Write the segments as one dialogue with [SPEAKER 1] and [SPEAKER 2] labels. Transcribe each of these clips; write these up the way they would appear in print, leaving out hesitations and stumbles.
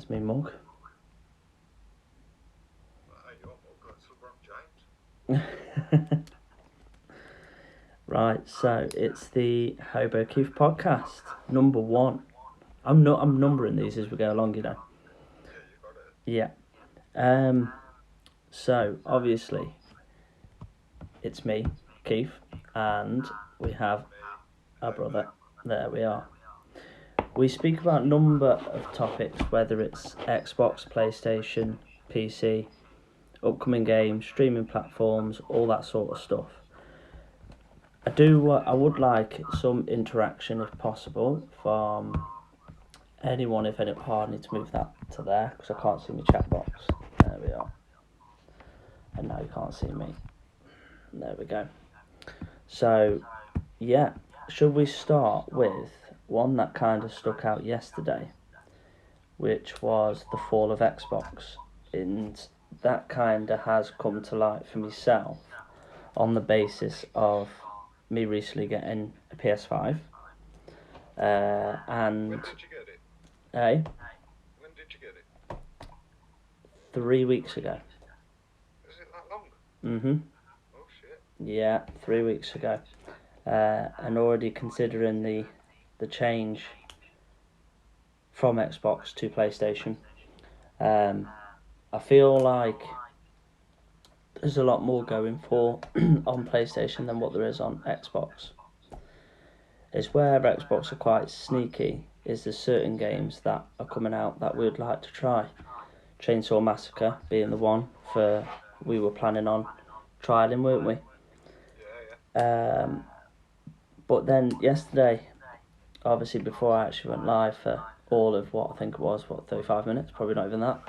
[SPEAKER 1] There's me mug.
[SPEAKER 2] Hey, your mug, that's LeBron James.
[SPEAKER 1] Right, so it's the HoboKEEF podcast, number 1. I'm numbering these as we go along, you know.
[SPEAKER 2] Yeah, you got it.
[SPEAKER 1] Yeah. So obviously it's me, Keith, and we have our brother. There we are. We speak about a number of topics, whether it's Xbox, PlayStation, PC, upcoming games, streaming platforms, all that sort of stuff. I would like some interaction if possible from anyone. If any, I need to move that to there because I can't see my chat box. There we are. And now you can't see me. There we go. So, yeah, should we start with one that kind of stuck out yesterday, which was the fall of Xbox, and that kind of has come to light for myself on the basis of me recently getting a PS5. And
[SPEAKER 2] When did you get it?
[SPEAKER 1] When
[SPEAKER 2] did you get it?
[SPEAKER 1] 3 weeks ago.
[SPEAKER 2] Is it that long? Oh shit.
[SPEAKER 1] Yeah, 3 weeks ago. And already considering the change from Xbox to PlayStation, I feel like there's a lot more going for on PlayStation than what there is on Xbox. It's where Xbox are quite sneaky. Is there's certain games that are coming out that we'd like to try. Chainsaw Massacre being the one we were planning on trialing, weren't we?
[SPEAKER 2] Yeah.
[SPEAKER 1] But then yesterday, obviously before I actually went live for all of what I think it was, 35 minutes, probably not even that.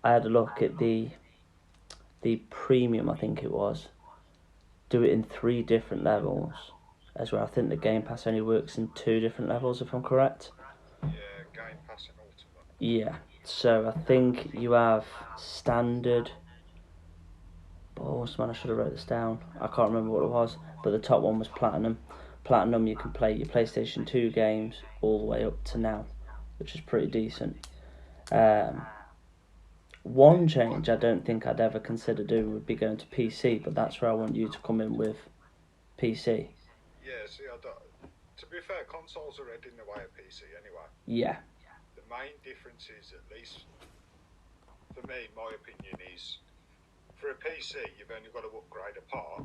[SPEAKER 1] I had a look at the premium, I think it was. Do it in 3 different levels, as well. I think the Game Pass only works in 2 different levels, if I'm correct.
[SPEAKER 2] Yeah, Game Pass and Ultimate.
[SPEAKER 1] Yeah, so I think you have standard. Oh, man, I should have wrote this down. I can't remember what it was, but the top one was Platinum. Platinum, you can play your PlayStation 2 games all the way up to now, which is pretty decent. One change I don't think I'd ever consider doing would be going to PC, but that's where I want you to come in with PC.
[SPEAKER 2] Yeah, see, to be fair, consoles are heading the way of PC anyway.
[SPEAKER 1] Yeah.
[SPEAKER 2] The main difference is, at least for me, my opinion is, for a PC, you've only got to upgrade a part,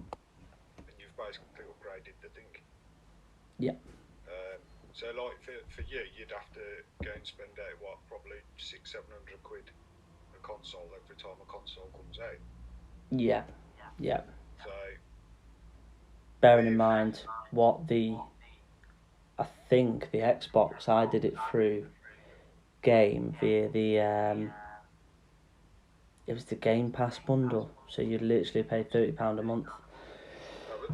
[SPEAKER 2] and you've basically upgraded the thing.
[SPEAKER 1] Yeah.
[SPEAKER 2] So, like, for you, you'd have to go and spend out, probably 600-700 quid a console every time a console comes out.
[SPEAKER 1] Yeah.
[SPEAKER 2] So,
[SPEAKER 1] bearing in mind I think the Xbox, I did it through Game via it was the Game Pass bundle, so you'd literally pay £30 a month.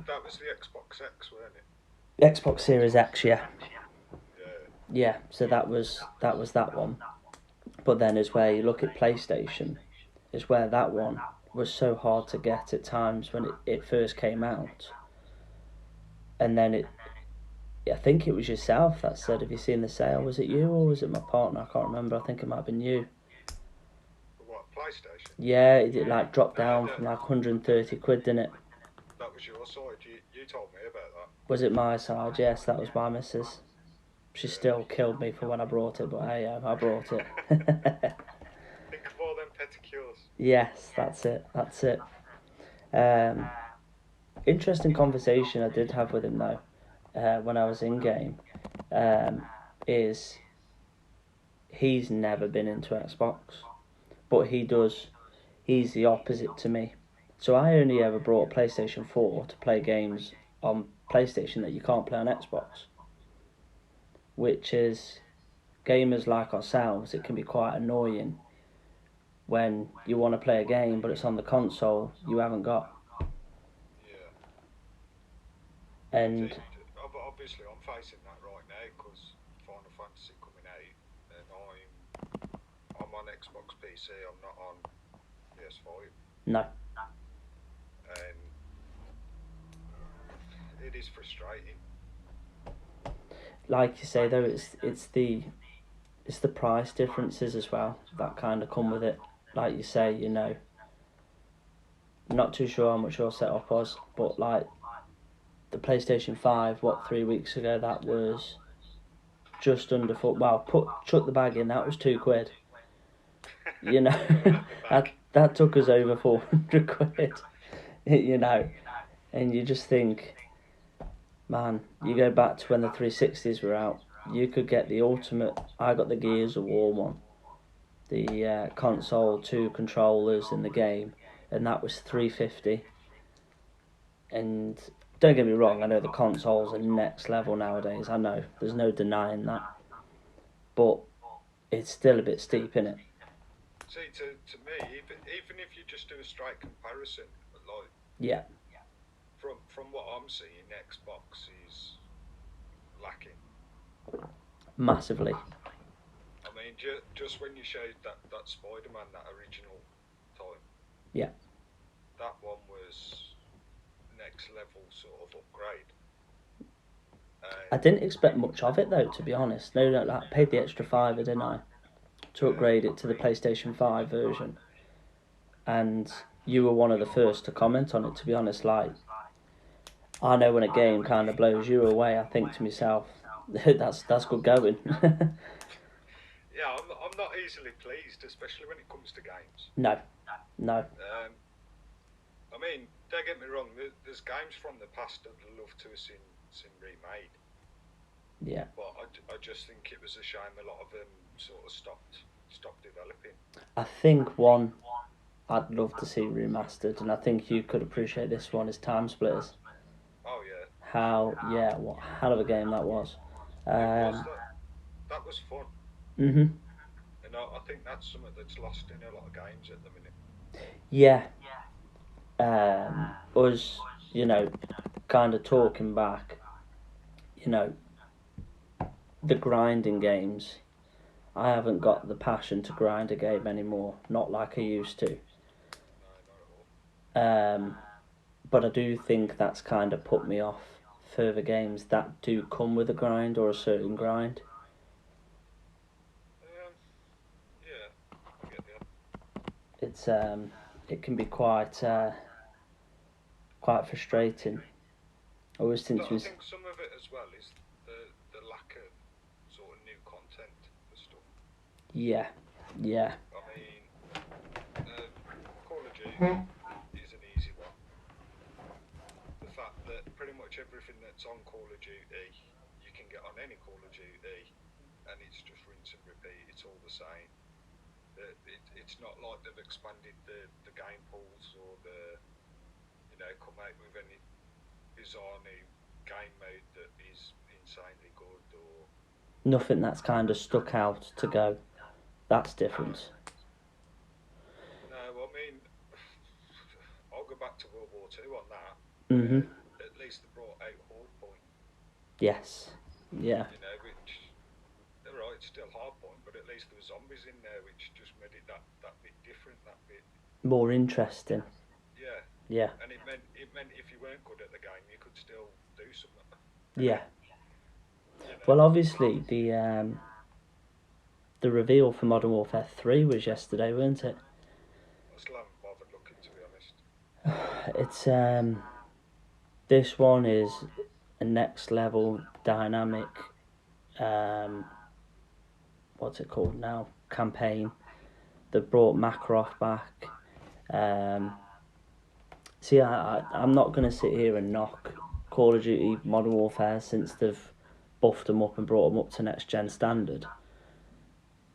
[SPEAKER 2] That was the Xbox X, wasn't it?
[SPEAKER 1] Xbox Series X, yeah. Yeah, so that was that one. But then is where you look at PlayStation, is where that one was so hard to get at times when it first came out. And then I think it was yourself that said, have you seen the sale? Was it you or was it my partner? I can't remember. I think it might have been you.
[SPEAKER 2] What, PlayStation?
[SPEAKER 1] Yeah, it like dropped down from like 130 quid, didn't it?
[SPEAKER 2] That was your side. You told me about that.
[SPEAKER 1] Was it my side? Yes, that was my missus. She still killed me for when I brought it, but hey, I brought it.
[SPEAKER 2] Think of all them pedicures.
[SPEAKER 1] Yes, that's it. Interesting conversation I did have with him though, when I was in game, is he's never been into Xbox, but he's the opposite to me. So I only ever brought a PlayStation 4 to play games on PlayStation that you can't play on Xbox, which is, gamers like ourselves, it can be quite annoying when you want to play a game but it's on the console you haven't got.
[SPEAKER 2] Yeah.
[SPEAKER 1] And
[SPEAKER 2] obviously I'm facing that right now because Final Fantasy coming out, and I'm on Xbox PC. I'm not on PS5.
[SPEAKER 1] No.
[SPEAKER 2] And it is frustrating.
[SPEAKER 1] like you say though, it's the price differences as well that kind of come with it. Like you say, you know, not too sure how much your setup was, but like the PlayStation 5, 3 weeks ago, that was just under foot. Well, chuck the bag in, that was £2. You know, that took us over 400 quid. You know, and you just think, man, you go back to when the 360s were out, you could get the ultimate. I got the Gears of War one, the console, 2 controllers in the game, and that was 350. And don't get me wrong, I know the consoles are next level nowadays. I know, there's no denying that, but it's still a bit steep, isn't it?
[SPEAKER 2] See, to me, even if you just do a straight comparison, like
[SPEAKER 1] Yeah,
[SPEAKER 2] from what I'm seeing, Xbox is lacking.
[SPEAKER 1] massively.
[SPEAKER 2] I mean, just when you showed that Spider-Man, that original time,
[SPEAKER 1] Yeah,
[SPEAKER 2] that one was next level sort of upgrade.
[SPEAKER 1] I didn't expect much of it though, to be honest. No, no, I paid the extra fiver, didn't I, to upgrade it to the PlayStation 5 version. And you were one of the first to comment on it, to be honest. Like, I know when a game kind of blows you away, I think to myself, that's good going.
[SPEAKER 2] Yeah, I'm not easily pleased, especially when it comes to games.
[SPEAKER 1] No, no,
[SPEAKER 2] I mean, don't get me wrong. There's games from the past that I'd love to have seen remade,
[SPEAKER 1] yeah.
[SPEAKER 2] but I just think it was a shame a lot of them sort of stopped developing.
[SPEAKER 1] I think one I'd love to see remastered, and I think you could appreciate this one, is Time Splitters.
[SPEAKER 2] Oh yeah,
[SPEAKER 1] What hell of a game that was.
[SPEAKER 2] it was
[SPEAKER 1] Um,
[SPEAKER 2] that was fun,
[SPEAKER 1] mhm.
[SPEAKER 2] and I think that's something that's lost in a lot of games at the minute.
[SPEAKER 1] Yeah. Us, you know, kind of talking back, you know, the grinding games. I haven't got the passion to grind a game anymore, not like I used to.
[SPEAKER 2] No, not at all.
[SPEAKER 1] Um, but I do think that's kind of put me off further games that do come with a grind or a certain grind.
[SPEAKER 2] Um, yeah, I get that.
[SPEAKER 1] It's it can be quite frustrating. I always think to
[SPEAKER 2] I
[SPEAKER 1] myself,
[SPEAKER 2] think some of it as well is the lack of sort of new content for stuff.
[SPEAKER 1] yeah, yeah,
[SPEAKER 2] I mean, uh, Call of Duty is an easy one. The fact that pretty much everything that's on Call of Duty you can get on any Call of Duty, and it's just rinse and repeat. It's all the same. It's not like they've expanded the game pools or come out with any bizarre new game mode that is insanely good or
[SPEAKER 1] nothing that's kind of stuck out to go. That's
[SPEAKER 2] no.
[SPEAKER 1] different.
[SPEAKER 2] No, I mean, I'll go back to World War Two on that, where
[SPEAKER 1] Mhm.
[SPEAKER 2] at least they brought out Horde Point,
[SPEAKER 1] Yes. Yeah.
[SPEAKER 2] which, all right, it's still hard point, but at least there were zombies in there, which just made it that bit different, that bit,
[SPEAKER 1] More interesting.
[SPEAKER 2] yeah.
[SPEAKER 1] Yeah.
[SPEAKER 2] And it meant if you weren't good at the game, you could still do something,
[SPEAKER 1] Yeah.
[SPEAKER 2] you know.
[SPEAKER 1] Well, obviously the reveal for Modern Warfare 3 was yesterday, weren't it?
[SPEAKER 2] I still haven't bothered looking, to be honest.
[SPEAKER 1] It's this one is a next level dynamic um what's it called now? Campaign that brought Makarov back. Um See, I'm not going to sit here and knock Call of Duty Modern Warfare since they've buffed them up and brought them up to next gen standard.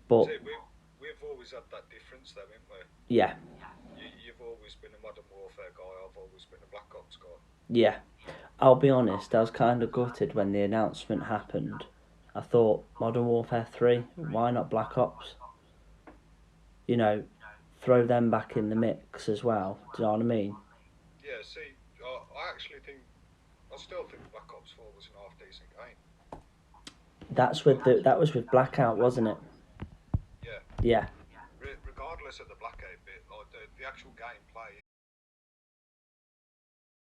[SPEAKER 1] But
[SPEAKER 2] See, we've always had that difference, though, haven't we?
[SPEAKER 1] yeah,
[SPEAKER 2] You've always been a Modern Warfare guy. I've always been a Black Ops guy.
[SPEAKER 1] yeah. I'll be honest, I was kind of gutted when the announcement happened. I thought, Modern Warfare 3, why not Black Ops? You know, throw them back in the mix as well. Do you know what I mean?
[SPEAKER 2] Yeah. See, I still think Black Ops 4 was an half decent game.
[SPEAKER 1] That was with Blackout, wasn't it?
[SPEAKER 2] Yeah.
[SPEAKER 1] Yeah,
[SPEAKER 2] Regardless of the Blackout bit, like the actual gameplay